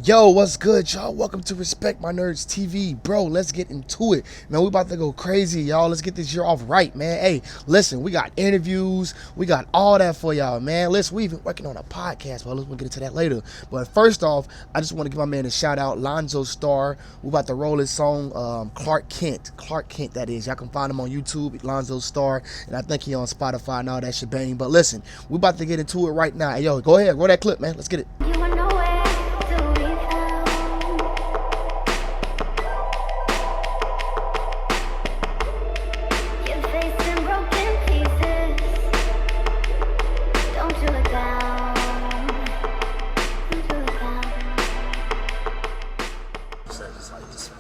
Yo, what's good, y'all? Welcome to Respect My Nerds TV. Bro, let's get into it. Man, we about to go crazy, y'all. Let's get this year off right, man. Hey, listen, we got interviews. We got all that for y'all, man. Listen, we even working on a podcast, but we'll get into that later. But first off, I just want to give my man a shout out, Lonzo Starr. We about to roll his song, Clark Kent. Clark Kent, that is. Y'all can find him on YouTube, Lonzo Starr. And I think he on Spotify and all that shebang. But listen, we about to get into it right now. Hey, yo, go ahead. Roll that clip, man. Let's get it.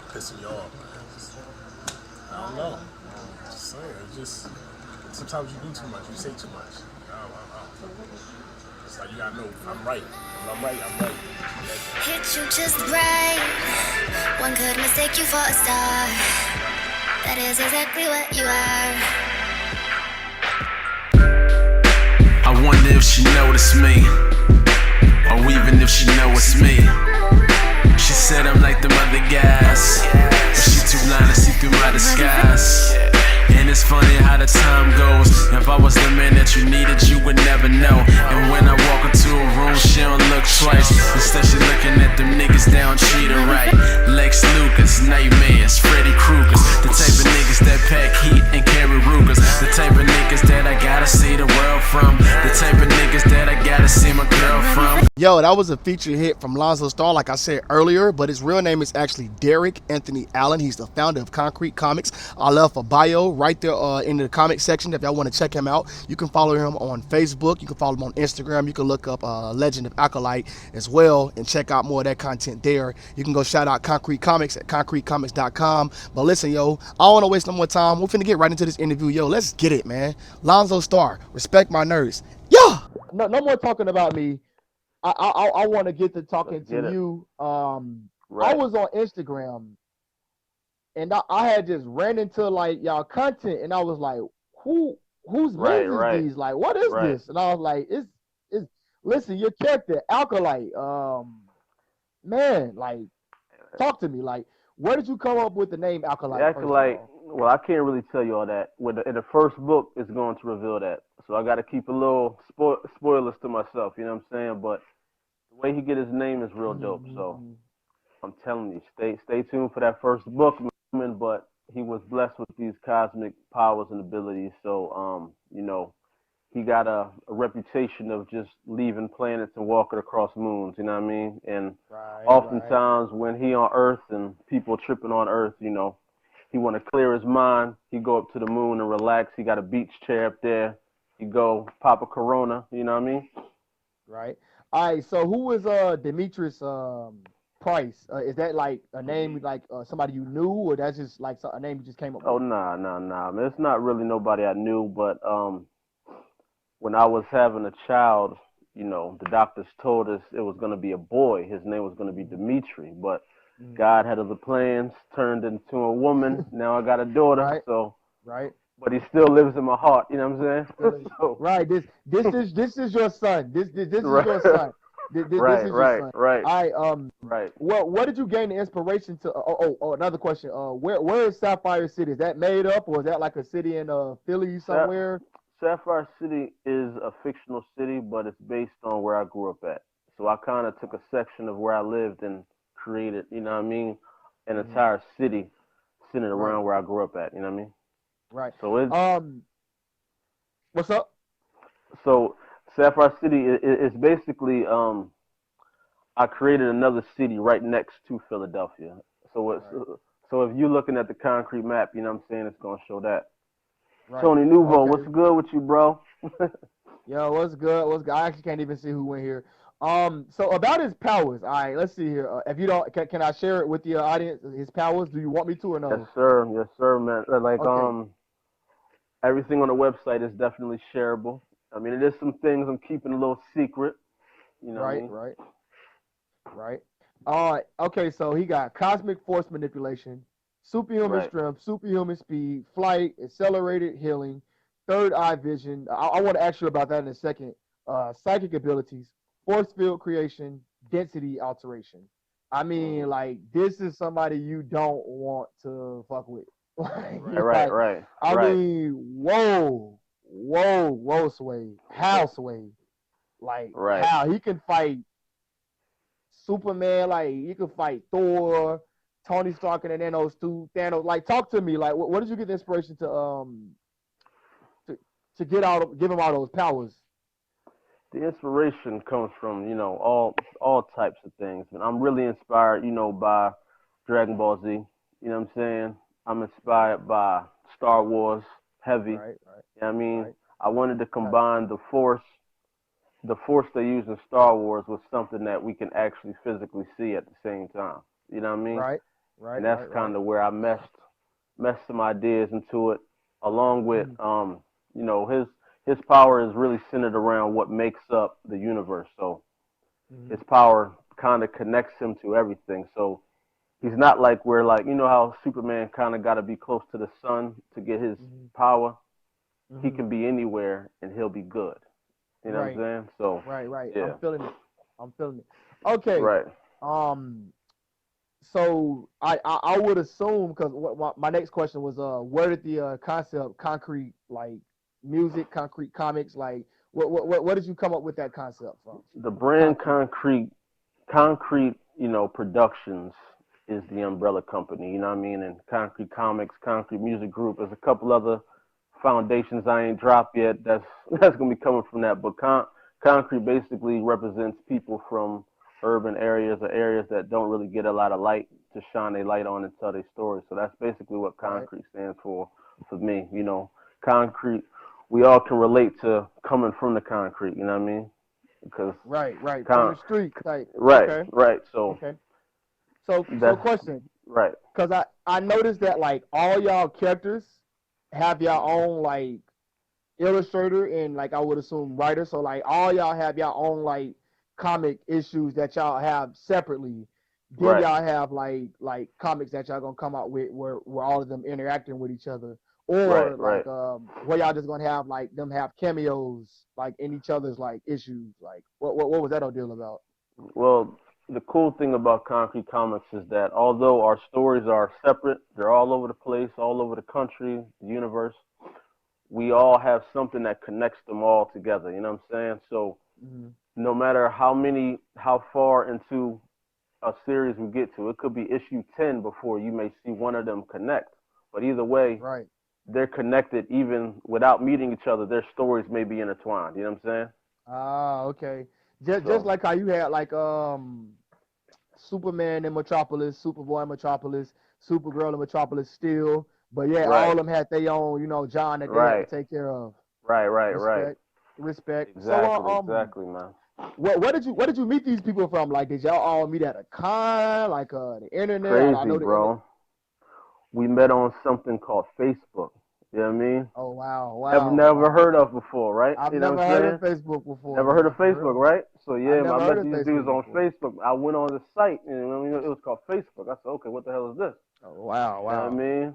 Pissing you off, man. I don't know. Just saying. Sometimes you do too much. You say too much. I don't know. It's like you gotta know I'm right. When I'm right, I'm right. Hit you just right. One could mistake you for a star. That is exactly what you are. I wonder if she noticed me, or even if she know it's me. She said I'm like them other guys, but she too blind to see through my disguise. And it's funny how the time goes. If I was the man that you needed, you would never know. And when I walk into a room, she don't look twice. Instead she looking at them niggas that don't treat her right. Lex Lucas, nightmares, Freddy Krueger's. The type of niggas that pack heat and carry Rugers. The type of niggas that I gotta see the world from. The type of niggas that I gotta see my girl from. Yo, that was a feature hit from Lonzo Starr, like I said earlier, but his real name is actually Derek Anthony Allen. He's the founder of Konkret Comics. I left a bio right there in the comment section if y'all want to check him out. You can follow him on Facebook. You can follow him on Instagram. You can look up Legend of Akolyte as well and check out more of that content there. You can go shout out Konkret Comics at KonkretComics.com. But listen, yo, I don't want to waste no more time. We're finna get right into this interview. Yo, let's get it, man. Lonzo Starr, respect my nerds. Yeah! No more talking about me. I want to get to talking to you. Right. I was on Instagram and I had just ran into like y'all content and I was like, whose names is these? Like, what is this? And I was like, it's listen, your character, Akolyte, man, like, talk to me. Like, where did you come up with the name Akolyte? Akolyte, well, I can't really tell you all that. In the first book, it's going to reveal that. So I got to keep a little spoilers to myself, you know what I'm saying? But the way he get his name is real dope. So I'm telling you, stay tuned for that first book, man. But he was blessed with these cosmic powers and abilities. So, you know, he got a reputation of just leaving planets and walking across moons, you know what I mean? And oftentimes when he on Earth and people tripping on Earth, you know, he want to clear his mind. He go up to the moon and relax. He got a beach chair up there. He go pop a Corona, you know what I mean? Right. All right. So who is Demetrius Price? Is that like a name like somebody you knew, or that's just like a name you just came up with? Oh, nah. I mean, it's not really nobody I knew, but when I was having a child, you know, the doctors told us it was going to be a boy. His name was going to be Dimitri, but God had other plans, turned into a woman. Now I got a daughter, so but he still lives in my heart. You know what I'm saying? So, right. This is your son. This is your son. This is your son. Right. Right. What did you gain the inspiration to? Another question. Where is Sapphire City? Is that made up, or is that like a city in Philly somewhere? Sapphire City is a fictional city, but it's based on where I grew up at. So I kind of took a section of where I lived and created, you know what I mean, an entire city centered around where I grew up at. You know what I mean? Right. So it's what's up? So Sapphire City is basically I created another city right next to Philadelphia. So if you're looking at the concrete map, you know what I'm saying, it's gonna show that. Right. Tony Nouveau, what's good with you, bro? Yo, what's good? What's good? I actually can't even see who went here. So about his powers. All right, let's see here. If you don't, can I share it with the audience? His powers? Do you want me to or no? Yes, sir, man. Like everything on the website is definitely shareable. I mean, there's some things I'm keeping a little secret. You know what I mean? Right. Okay, so he got cosmic force manipulation, superhuman strength, superhuman speed, flight, accelerated healing, third eye vision. I want to ask you about that in a second. Psychic abilities, force field creation, density alteration. I mean, like, this is somebody you don't want to fuck with. Right, Like, right, I right, mean, whoa, Sway. How Sway? Like, right. how he can fight Superman, like he could fight Thor, Tony Stark, and then those two Thanos. Like, talk to me. Like, where did you get the inspiration to give him all those powers? The inspiration comes from all types of things. And I'm really inspired, by Dragon Ball Z. You know what I'm saying? I'm inspired by Star Wars, heavy. You Right, know what I mean? right, I wanted to right, combine the force they use in Star Wars with something that we can actually physically see at the same time. You know what I mean? right, And right, that's right, right. kind of where I meshed some ideas into it, along with Mhm, his power is really centered around what makes up the universe. So his mhm, power kind of connects him to everything. So he's not like where, like, how Superman kind of got to be close to the sun to get his mhm, power. He mhm. can be anywhere and he'll be good. You know what I'm Right, saying? So right. I'm yeah, feeling it. I'm feeling it. Okay. right. Um. So I would assume, because what my next question was, where did the concept concrete, like, music, concrete comics, like, what did you come up with that concept from? The brand Concrete. Concrete, Productions is the umbrella company. You know what I mean? And Concrete Comics, Concrete Music Group. There's a couple other foundations I ain't dropped yet. That's that's gonna be coming from that. But Concrete basically represents people from urban areas or areas that don't really get a lot of light to shine their light on and tell their story. So that's basically what Right, Concrete stands for me. Concrete. We all can relate to coming from the concrete. You know what I mean? Because right. From con- the street type. right, Okay, right. So okay. So that's question, right. because I noticed that, like, all y'all characters have your own, like, illustrator and, like, I would assume writer. So, like, all y'all have your own, like, comic issues that y'all have separately. Then Right, y'all have, like comics that y'all gonna come out with where all of them interacting with each other. right, Or, right. like, where y'all just gonna have, like, them have cameos, like, in each other's, like, issues. Like, what was that all deal about? Well, the cool thing about Concrete Comics is that although our stories are separate, they're all over the place, all over the country, the universe. We all have something that connects them all together. You know what I'm saying? So Mm-hmm. no matter how far into a series we get to, it could be issue 10 before you may see one of them connect. But either way, Right. they're connected even without meeting each other. Their stories may be intertwined. You know what I'm saying? Ah, okay. Just So like how you had, like, Superman in Metropolis, Superboy in Metropolis, Supergirl in Metropolis still. But yeah, all right, of them had their own, John that they had to right, take care of. right. Respect, respect. So, Exactly, man. where did you meet these people from? Like, did y'all all meet at a con, like, the internet? I Crazy, know the internet. bro. We met on something called Facebook. You know what I mean? Oh, wow, Never, wow, never wow. heard of before, right? I've You know never what I'm heard of saying? Facebook before, Never heard of man. For Facebook, real. right? So I yeah, never I heard met of these Facebook dudes on before. Facebook. I went on the site and it was called Facebook. I said, okay, what the hell is this? Oh, wow, You know what I wow. mean?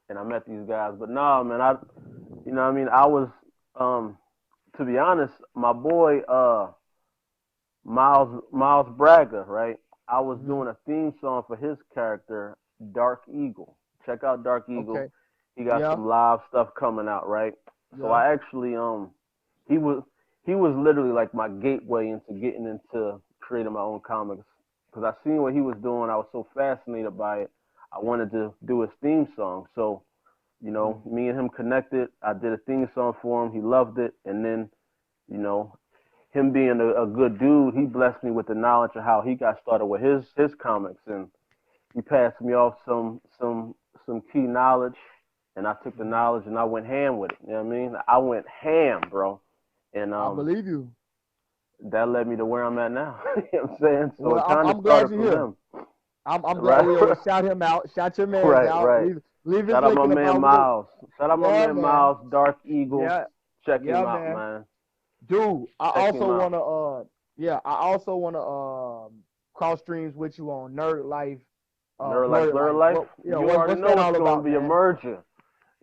And I met these guys. But nah, man, you know what I mean? I was, um, to be honest, my boy, Miles Braga, right? I was Hmm. doing a theme song for his character, Dark Eagle. Check out Dark Eagle. Okay. He got Yeah, some live stuff coming out, right? So yeah. I actually he was he was literally like my gateway into getting into creating my own comics because I seen what he was doing. I was so fascinated by it. I wanted to do his theme song. So, Mm. me and him connected. I did a theme song for him. He loved it. And then, you know, him being a good dude, he blessed me with the knowledge of how he got started with his comics, and he passed me off some key knowledge, and I took the Mhm. knowledge and I went ham with it. You know what I mean? I went ham, bro, and I believe you. that led me to where I'm at now. You know what I'm saying? So Well, it I'm kind of I'm glad started you're from here. him, I'm glad right? we always shout him out, shout your man's Right, out, right. leave his Shout out link my in the man bio. Miles. Shout out my Yeah, man man. Miles, Dark Eagle. Yeah, Check yeah, him out, man. man. Dude, I Check also him out. wanna I also wanna cross streams with you on Blurred Blur Life. Life. What You already what's know that it's all going to about, be a man? merger.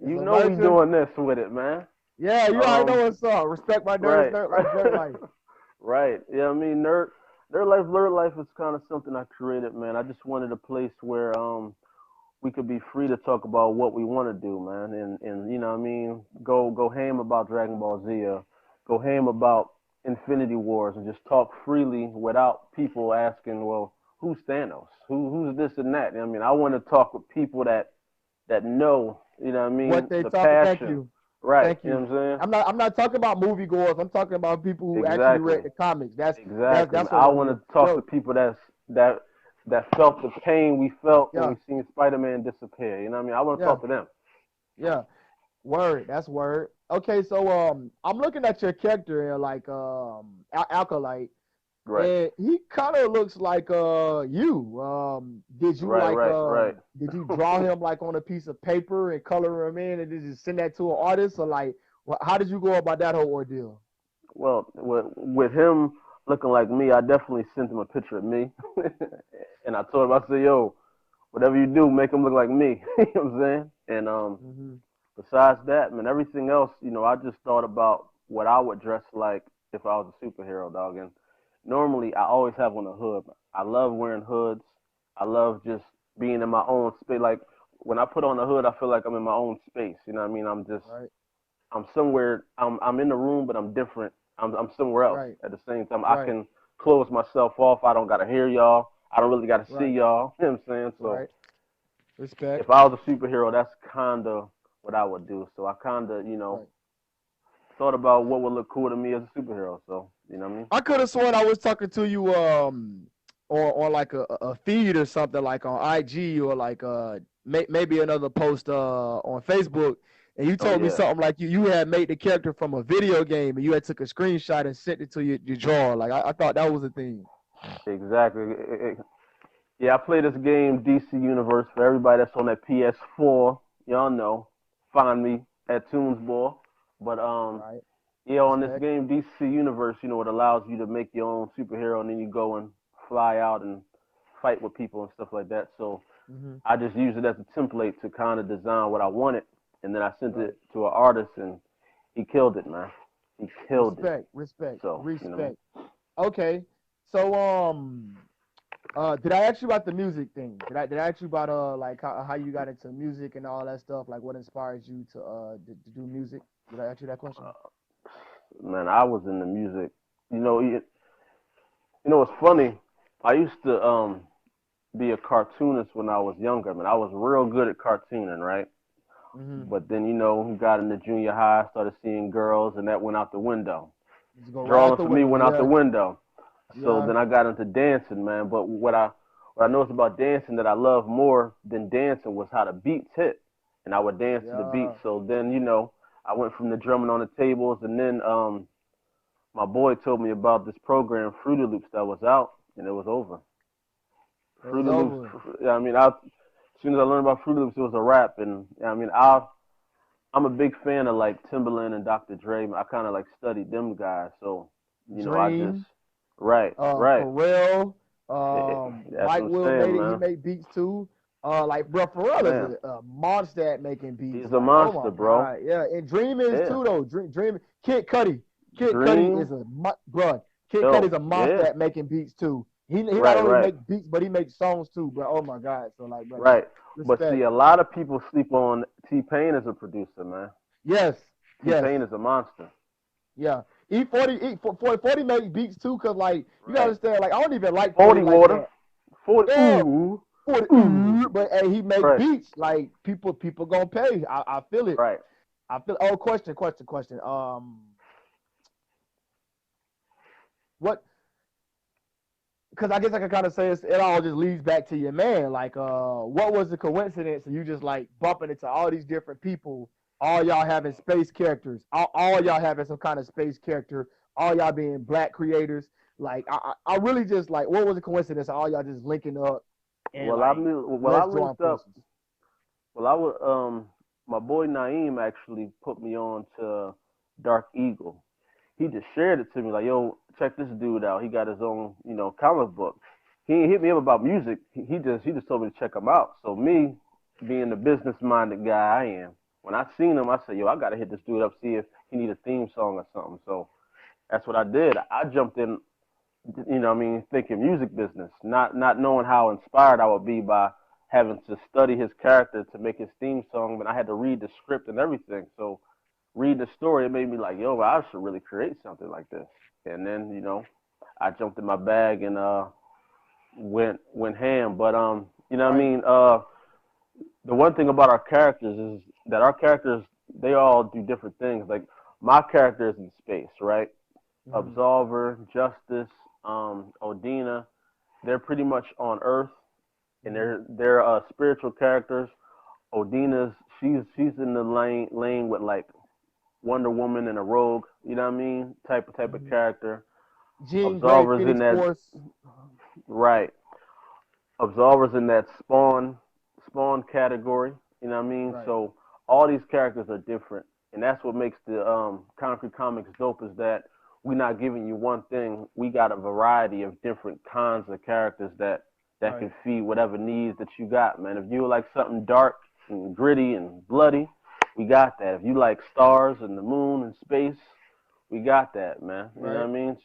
It's You a know we merger. doing this with it, man. Yeah, you already Um, know what's up. Respect my nerds, right, Nerd Life, Blurred Life. right. Yeah, I mean, Their life is kind of something I created, man. I just wanted a place where we could be free to talk about what we want to do, man, and you know what I mean, go ham about Dragon Ball Z, go ham about Infinity Wars, and just talk freely without people asking, well, who's Thanos, who's this and that. I mean, I want to talk with people that know, you know what I What mean, they the talk. Thank passion, you. right? Thank You know you. what I'm saying? I'm not talking about moviegoers. I'm talking about people who actually Exactly. read the comics. Exactly. That's what I really want is. to talk to Yo, people that that felt the pain we felt when yeah, we seen Spider-Man disappear. You know what I mean? I want to yeah, talk to them. yeah. Word. That's word. Okay, so I'm looking at your character here, like Akolyte, Right. and he kind of looks like you. Did you Right. like Right. Right. did you draw him like on a piece of paper and color him in, and then just send that to an artist, or like, how did you go about that whole ordeal? Well, with him looking like me, I definitely sent him a picture of me, and I told him, I said, "Yo, whatever you do, make him look like me." You know what I'm saying? And Hmm. besides that, man, everything else, I just thought about what I would dress like if I was a superhero, dog. And normally, I always have on a hood. I love wearing hoods. I love just being in my own space. Like when I put on a hood, I feel like I'm in my own space. You know what I mean? Right, I'm somewhere. I'm in the room, but I'm different. I'm somewhere else right, at the same time. I right, can close myself off. I don't gotta hear y'all. I don't really gotta see right, y'all. You know what I'm saying? So right. Respect. if I was a superhero, that's kind of what I would do. So I kind of, Right. thought about what would look cool to me as a superhero. So you know what I mean? I could have sworn I was talking to you on like a feed or something, like on IG, or like maybe another post on Facebook, and you Oh told me yeah, something like you had made the character from a video game, and you had took a screenshot and sent it to your drawer. Like I thought that was a thing. exactly. Yeah, I play this game DC Universe for everybody that's on that PS4. Y'all know, find me at Toonsball. But Right. yeah, on this Respect. game DC Universe, it allows you to make your own superhero, and then you go and fly out and fight with people and stuff like that. So Hmm. I just used it as a template to kind of design what I wanted, and then I sent Right. it to an artist, and he killed it, man. He killed it. Respect. Respect. So you know what I mean? Respect. Okay. So did I ask you about the music thing? Did I ask you about like how you got into music and all that stuff? Like what inspires you to do music? Did I ask you that question? Man, I was in the music. It's funny. I used to be a cartoonist when I was younger. Man, I was real good at cartooning, right? Mm-hmm. But then got into junior high, started seeing girls, and that went out the window. Just go right out Drawing the for me window. went out the Yeah. window. So Yeah. then I got into dancing, man. But what I noticed about dancing that I loved more than dancing was how the beats hit, and I would dance to the beats. Yeah. So then I went from the drumming on the tables, and then my boy told me about this program Fruity Loops that was out, and it was over. It was Fruity Loops. over. I mean, as soon as I learned about Fruity Loops, it was a wrap, and I mean, I'm a big fan of like Timberland and Dr. Dre. I kind of like studied them guys, so I just Dream. right, right. Pharrell. That's Mike what I'm Will saying, made it. He man. made beats too. Like, bro, Pharrell is Man, a monster at making beats. he's a Like, oh monster, my bro. god, yeah. And Dream is Yeah, too though. Dream. Kid Cudi. Kid Cudi Dream. is bro. Kid Cudi is Yo, a monster yeah, at making beats too. He not right, only right, make beats, but he makes songs too, bro. Oh my god. So like, brother, right. But see, respect. a lot of people sleep on T Pain as a producer, man. Yes. T Yes. Pain is a monster. Yeah. E40 make beats too, cause like you gotta Right. understand, like I don't even like 40 40 like water. that. 40. Yeah, Ooh, 40, ooh. but hey, he make Right, beats. Like people gonna pay. I feel it. right. I feel. Oh, question. What? Because I guess I can kind of say it all just leads back to your man. Like, what was the coincidence of you just like bumping into all these different people, all y'all having space characters, all y'all having some kind of space character, all y'all being black creators. Like, I really just like, what was the coincidence of all y'all just linking up and Well, I like, knew. Well, I let's join linked up. forces. Well, I would. My boy Naeem actually put me on to Dark Eagle. He just shared it to me like, "Yo, check this dude out. He got his own, comic book." He ain't hit me up about music. He just told me to check him out. So me, being the business minded guy I am, when I seen him, I said, "Yo, I gotta hit this dude up, see if he need a theme song or something." So that's what I did. I jumped in you know what I mean, thinking music business, not knowing how inspired I would be by having to study his character to make his theme song, but I had to read the script and everything. So read the story, it made me like, yo, I should really create something like this. And then, I jumped in my bag and went ham. But you know what I Right. mean? The one thing about our characters is that our characters, they all do different things. Like my character is in space, right? Mm-hmm. Absolver, Justice, Odina, they're pretty much on Earth, and Mm-hmm. they're spiritual characters. Odina's she's in the lane with like Wonder Woman and a Rogue, you know what I mean? Type of Mm-hmm. character. Jean Grey, Absolver's in Phoenix that Force. right. Absolver's in that spawn category, you know what I mean? Right. So all these characters are different, and that's what makes the Concrete Comics dope. Is that we're not giving you one thing. We got a variety of different kinds of characters that Right. can feed whatever needs that you got, man. If you like something dark and gritty and bloody, we got that. If you like stars and the moon and space, we got that, man. You know what Right. I mean?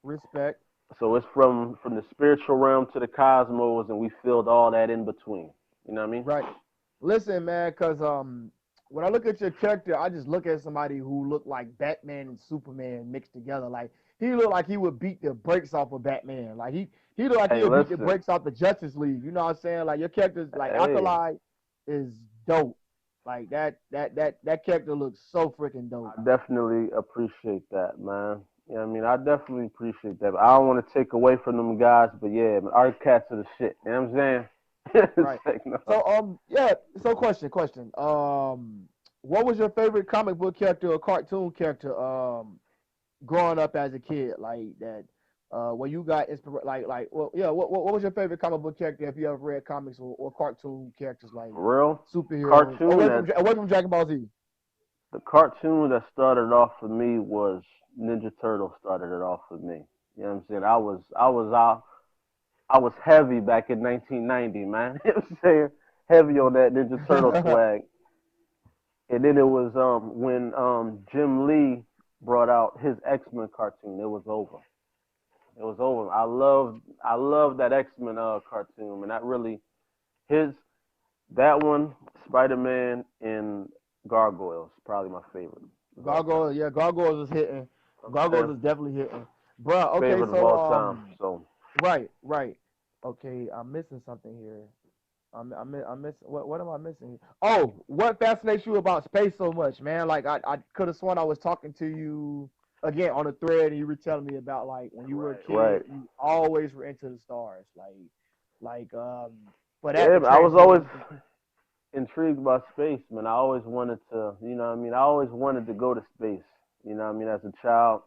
Respect. So it's from the spiritual realm to the cosmos, and we filled all that in between. You know what I mean? Right. Listen, man, because when I look at your character, I just look at somebody who looked like Batman and Superman mixed together. Like he looked like he would beat the brakes off of Batman. Like he looked like he Hey, would beat the listen. brakes off the Justice League. You know what I'm saying? Like your character's like Hey, Akolyte is dope. Like that character looks so freaking dope. I definitely appreciate that, man. You know what I mean? I definitely appreciate that. But I don't want to take away from them guys, but yeah, man, our cats are the shit. You know what I'm saying? It's Right. like, no. So yeah. So question. What was your favorite comic book character or cartoon character growing up as a kid, like that, when you got like, well, yeah, what was your favorite comic book character if you ever read comics or cartoon characters like For real, superheroes cartoon that away from Dragon Ball Z? the cartoon that started off for me was Ninja Turtle. Started it off for me. You know what I'm saying? I was heavy back in 1990, man. You know what I'm saying? Heavy on that Ninja Turtle swag. And then it was when Jim Lee brought out his X-Men cartoon. It was over. It was over. I loved that X-Men cartoon, and that really his that one, Spider-Man and Gargoyles, probably my favorite of all time. Gargoyle, yeah, Gargoyles is hitting. Gargoyles Okay, is definitely hitting, bro. Okay, favorite of so all time. So right. Okay, I'm missing something here. I'm missing. What am I missing here? Oh, what fascinates you about space so much, man? Like I could have sworn I was talking to you again on a thread, and you were telling me about like when you were a right. kid, you always were into the stars, like for that Yeah, to but I was translate always into intrigued by space, man. I always wanted to, you know what I mean? I always wanted to go to space. You know what I mean? As a child,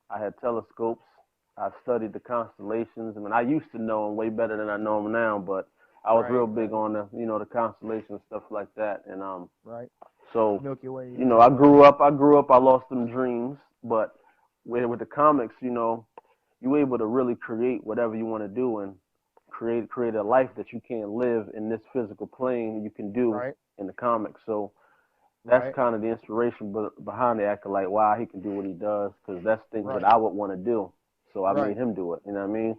I had telescopes. I studied the constellations. I mean, I used to know them way better than I know them now, but I was real big right, on the constellations and stuff like that. And right. so, Milky Way, I yeah. grew up, I lost them dreams, but with the comics, you were able to really create whatever you want to do and create a life that you can't live in this physical plane. You can do Right, in the comics. So that's right, kind of the inspiration behind the Acolyte, why he can do what he does, because that's things that right, I would want to do. So I made right. him do it. You know what I mean?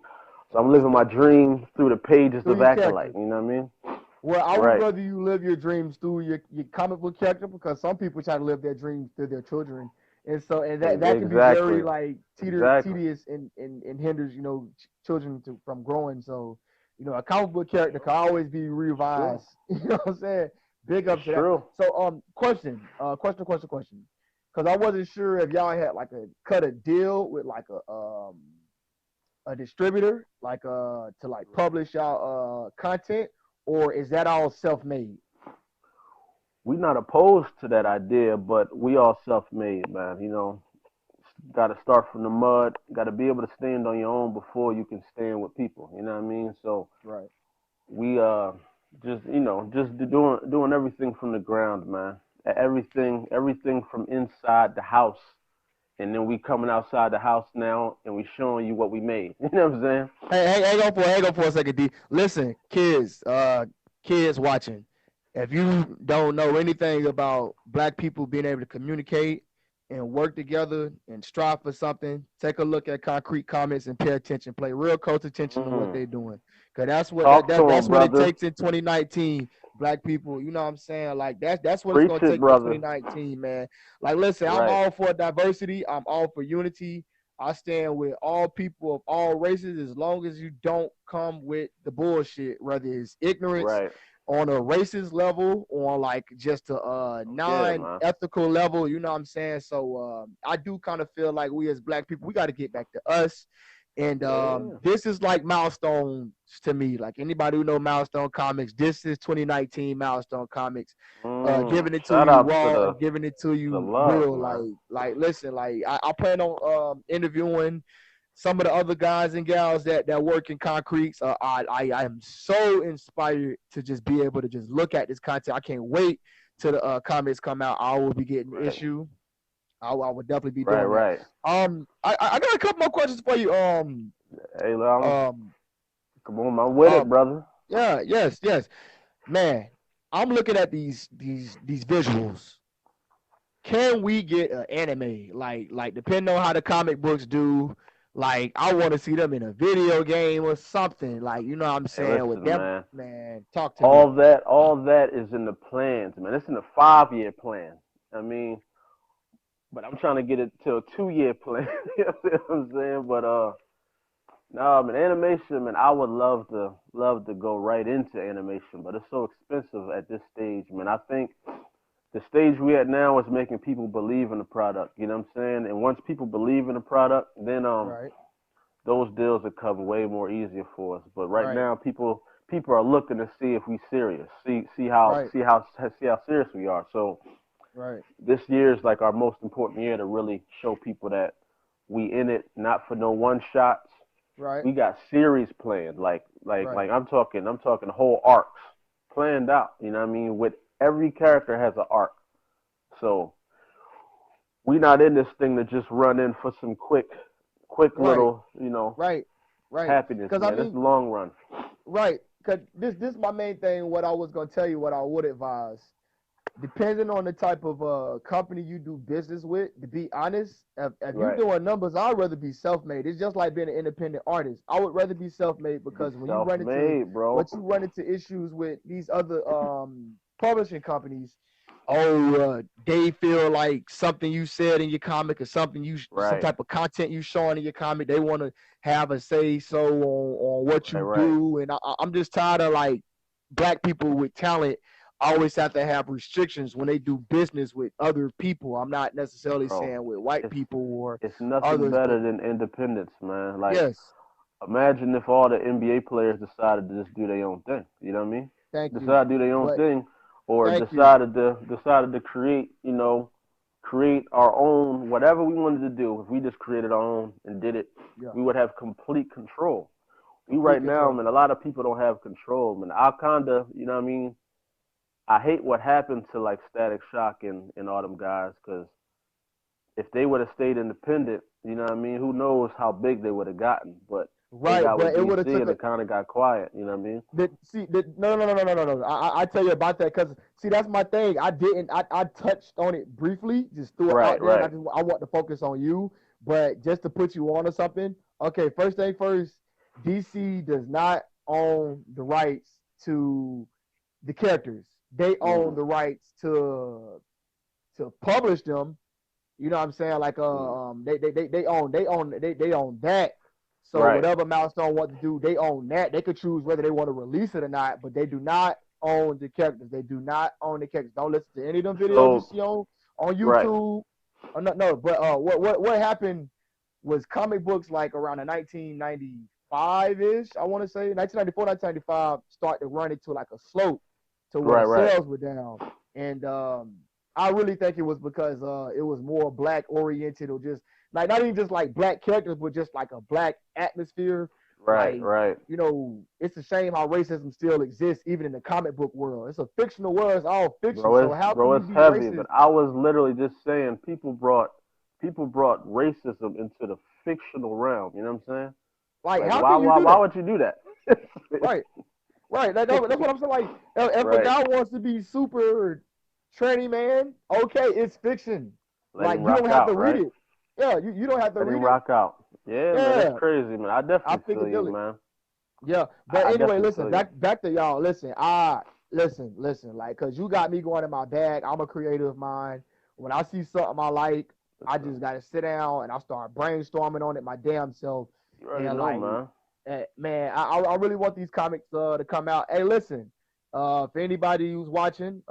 So I'm living my Respect dream through the pages through of your Acolyte. characters. You know what I mean? Well, I would Right. rather you live your dreams through your comic book character because some people try to live their dreams through their children, and that can be very Exactly. like Exactly. tedious and hinders children from growing. So a comic book character can always be It's true. revised. You know what I'm saying? Big It's up to that. true. So question, because I wasn't sure if y'all had like cut a deal with like a distributor like to like publish y'all content, or is that all self-made? We're not opposed to that idea, but we all self-made, man. Got to start from the mud. Got to be able to stand on your own before you can stand with people. You know what I mean? So Right. we just doing everything from the ground, man. Everything from inside the house, and then we coming outside the house now, and we showing you what we made. You know what I'm saying? Hey, hang on for a second, D. Listen, kids watching. If you don't know anything about Black people being able to communicate and work together and strive for something, take a look at Konkret Comics and pay attention. Play real close attention to what they're doing, because that's what Talk to that's 'em, what it brother. takes in 2019. Black people, you know what I'm saying? Like that's what it's Preach gonna it, take in brother. 2019, man. Like, listen, I'm Right. all for diversity. I'm all for unity. I stand with all people of all races as long as you don't come with the bullshit, whether it's ignorance Right. on a racist level or like just a Yeah, man. non-ethical level, you know what I'm saying? So I do kind of feel like we as black people, we got to get back to us. And this is like milestones to me. Like anybody who know Milestone Comics, this is 2019 Milestone Comics. Giving it to Shout you out to raw the and giving it to you love, real. man. Like listen, like I plan on interviewing some of the other guys and gals that work in concrete. I am so inspired to just be able to just look at this content. I can't wait till the comics come out. I will be getting the issue. I would definitely be doing Right. that. I got a couple more questions for you. Hey, come on, I'm with it, brother. Yeah, yes, man. I'm looking at these visuals. Can we get an anime? Like depending on how the comic books do, like I want to see them in a video game or something. Like, you know what I'm saying? Hey, listen, with them, man, talk to all me. that is in the plans, man. It's in the 5-year plan. I mean, but I'm trying to get it to a 2-year plan. You know what I'm saying? But no, man, animation, man. I would love to go right into animation, but it's so expensive at this stage, man. I think the stage we at now is making people believe in the product. You know what I'm saying? And once people believe in the product, then Right, those deals will come way more easier for us. But right right, now, people are looking to see if we serious, see how right, serious we are. So right, this year is like our most important year to really show people that we in it, not for no one shots. right, We got series planned, like right. I'm talking whole arcs planned out. You know what I mean? With every character has an arc. So we not in this thing to just run in for some quick Right, little, right, right. happiness, Because I man. It's mean, the long run. right. Because this my main thing. What I was gonna tell you, what I would advise. Depending on the type of company you do business with, to be honest, if you're Right. doing numbers, I'd rather be self-made. It's just like being an independent artist. I would rather be self-made Be because when you run into self-made, bro. issues with these other publishing companies, they feel like something you said in your comic or some Right. type of content you showing in your comic, they want to have a say so on what you Right. do, and I'm just tired of like black people with talent always have to have restrictions when they do business with other people. I'm not necessarily Bro, saying with white it's people or it's nothing others, better but than independence, man. Like, yes, imagine if all the NBA players decided to just do their own thing. You know what I mean? thank you. Decide to do their own But thing, or thank you. decided to create, create our own whatever we wanted to do. If we just created our own and did it, Yeah, we would have complete control. We complete right now, control. man, a lot of people don't have control, man. I kinda, you know what I mean? I hate what happened to like Static Shock and all them guys, because if they would have stayed independent, you know what I mean? Who knows how big they would have gotten? But they Right, got with but it would have DC took and it kind of got quiet. You know what I mean? no. I tell you about that because see that's my thing. I touched on it briefly, just threw it Right, out there. And right. I want to focus on you, but just to put you on to something. Okay, first thing first, DC does not own the rights to the characters. They own the rights to publish them. You know what I'm saying? Like they own that. So Right. whatever Milestone wants to do, they own that. They could choose whether they want to release it or not, but they do not own the characters. They do not own the characters. Don't listen to any of them videos you So see on right, YouTube. No, but what happened was comic books like around the 1995-ish, I want to say, 1994, 1995, start to run into like a slope to where right. sales were down. And I really think it was because it was more black oriented or just like not even just like black characters, but just like a black atmosphere. Right, Like, right. you know, it's a shame how racism still exists even in the comic book world. It's a fictional world, it's all fiction. Bro, So how can you it's be heavy. racist? But I was literally just saying people brought racism into the fictional realm. You know what I'm saying? Like, Like, how can you do why that? would you do that? Right, right. That's what I'm saying. Like, if a Right. guy wants to be super tranny man, okay, it's fiction. Let Like him you don't rock have to out, read right? it. Yeah, you don't have to Let him read it. rock out. Yeah, man, that's Yeah, crazy, man. I I definitely feel you, Piccadilly. man. Yeah, but I anyway, definitely listen, feel you. back to y'all. Listen, listen, like, cause you got me going in my bag. I'm a creative mind. When I see something I like, I just gotta sit down and I start brainstorming on it my damn self. You already And know, like, man. man, I really want these comics to come out. Hey, listen, for anybody who's watching,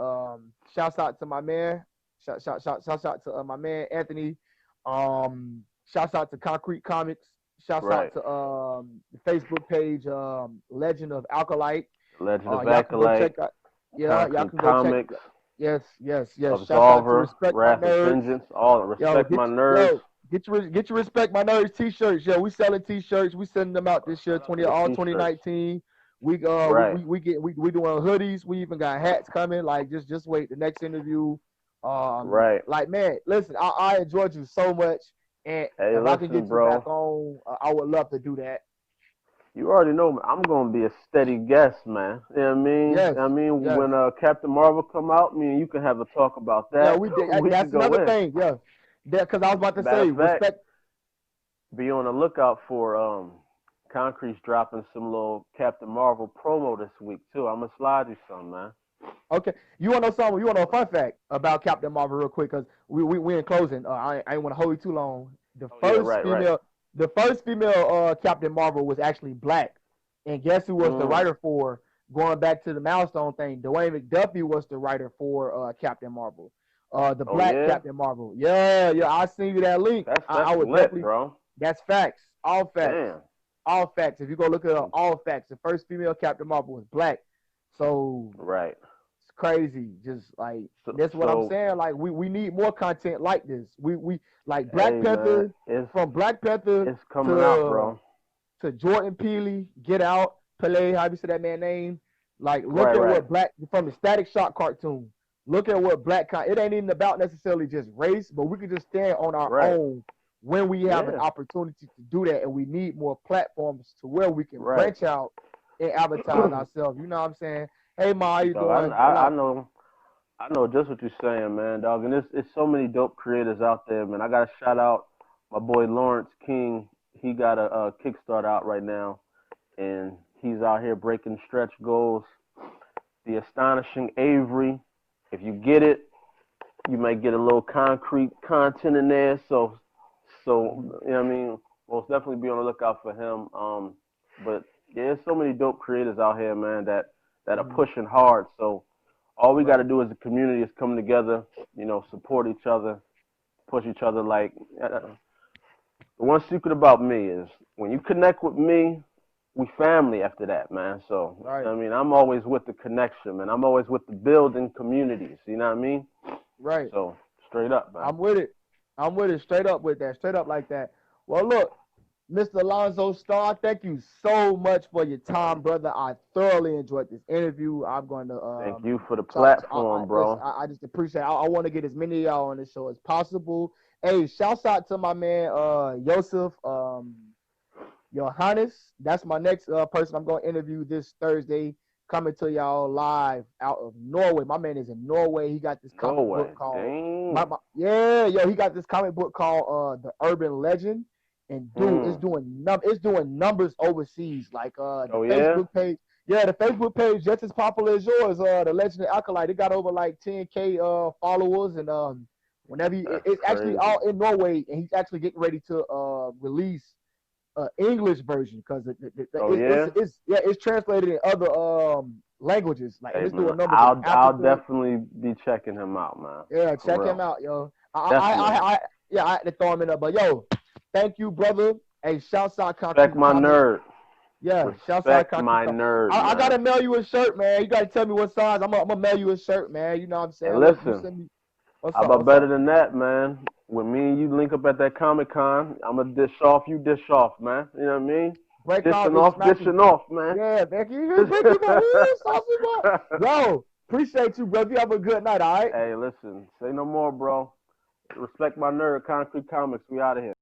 shouts out to my man, shouts out to my man Anthony. Shouts out to Konkret Comics. Shouts out Right. to the Facebook page, Legend of Akolyte. Legend of Y'all can go Acolyte, check out. Yeah, y'all Concrete can go check. Comics, Yes, yes, yes. Shouts out to Absolver, Respect My Wrath of Nerds. Vengeance, all Yo, respect my nerds. get your Respect My Nerds t-shirts. Yo, we selling t-shirts. We sending them out this year, Shout out to the all t-shirts. 2019. We Right. we doing hoodies. We even got hats coming. Like just wait the next interview. Right. Like man, listen, I enjoyed you so much, and Hey, if I can listen, get you bro. back on, I would love to do that. You already know, man, I'm gonna be a steady guest, man. You know what I mean? Yes, yes. When Captain Marvel come out, me and you can have a talk about Yeah, that. we did. We can That's go another in. thing. Yeah, because I was about to Matter say of fact, respect. be on the lookout for Concrete's dropping some little Captain Marvel promo this week too. I'm gonna slide you some, man. Okay, you want to know something? You want to know a fun fact about Captain Marvel real quick? Because we in closing. I ain't want to hold you too long. Oh yeah, right. The first female Captain Marvel was actually black, and guess who was the writer for? Going back to the milestone thing, Dwayne McDuffie was the writer for Captain Marvel, the Oh black yeah, Captain Marvel. Yeah, I seen you that link. that's I would lit, definitely. bro. That's facts. All facts. Damn. All facts. If you go look at all facts, the first female Captain Marvel was black. So Right. it's crazy. Just like So, that's what I'm so saying. Like we need more content like this. We like Black hey, man, Panther, from Black Panther it's coming out, to bro. Jordan Peele, Get Out, Pele, how you say that man name? Like look Right, at right. what Black from the Static Shock cartoon. Look at what it ain't even about necessarily just race, but we can just stand on our Right. own when we have an Yeah. opportunity to do that, and we need more platforms to where we can Right. branch out and advertise ourselves. You know what I'm saying? Hey Ma, how you Dog, doing? I know just what you're saying, man, dog. And it's so many dope creators out there, man. I gotta shout out my boy Lawrence King. He got a Kickstarter out right now, and he's out here breaking stretch goals. The Astonishing Avery. If you get it, you might get a little concrete content in there. So you know what I mean? Most definitely be on the lookout for him. But yeah, there's so many dope creators out here, man, that are pushing hard. So all we got to do as a community is come together, you know, support each other, push each other. Like the one secret about me is when you connect with me, we family after that, man. So Right. I mean, I'm always with the connection, man. I'm always with the building communities. You know what I mean? Right. So straight up, man. I'm with it. I'm with it. Straight up with that. Straight up like that. Well, look, Mr. Lonzo Starr, thank you so much for your time, brother. I thoroughly enjoyed this interview. I'm going to Thank you for the platform, bro. I just appreciate it. I want to get as many of y'all on the show as possible. Hey, shouts out to my man Joseph Johannes. That's my next person I'm going to interview this Thursday. Coming to y'all live out of Norway. My man is in Norway. He got this comic book called he got this comic book called The Urban Legend. And dude, it's doing numbers overseas. Like Facebook page. Yeah, the Facebook page just as popular as yours. The Legend of Akolyte. It got over like 10K followers, and whenever it's actually all in Norway, and he's actually getting ready to release English version because it's translated in other languages. Like Hey, it's man, doing numbers in Africa. I'll definitely be checking him out, man. Yeah, check him out, yo. I had to throw him in there, but yo, thank you, brother. Hey, shouts out Konkret. Respect my nerd. Yeah, shouts out Respect my nerd. I gotta mail you a shirt, man. You gotta tell me what size. I'm gonna mail you a shirt, man. You know what I'm saying? Hey, listen, how about better than that, man? When me and you link up at that Comic-Con, I'm gonna dish off, you dish off, man. You know what I mean? Dishing off, man. Yeah, thank you. Yo, appreciate you, brother. You have a good night, all right? Hey, listen, say no more, bro. Respect my nerd, Konkret Comics. We out of here.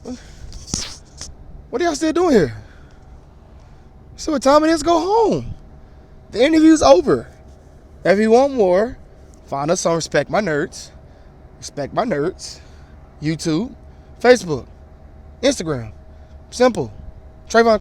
What are y'all still doing here? See what time it is? Go home. The interview's over. If you want more, find us on Respect My Nerds. Respect My Nerds. YouTube, Facebook, Instagram. Simple. Trayvon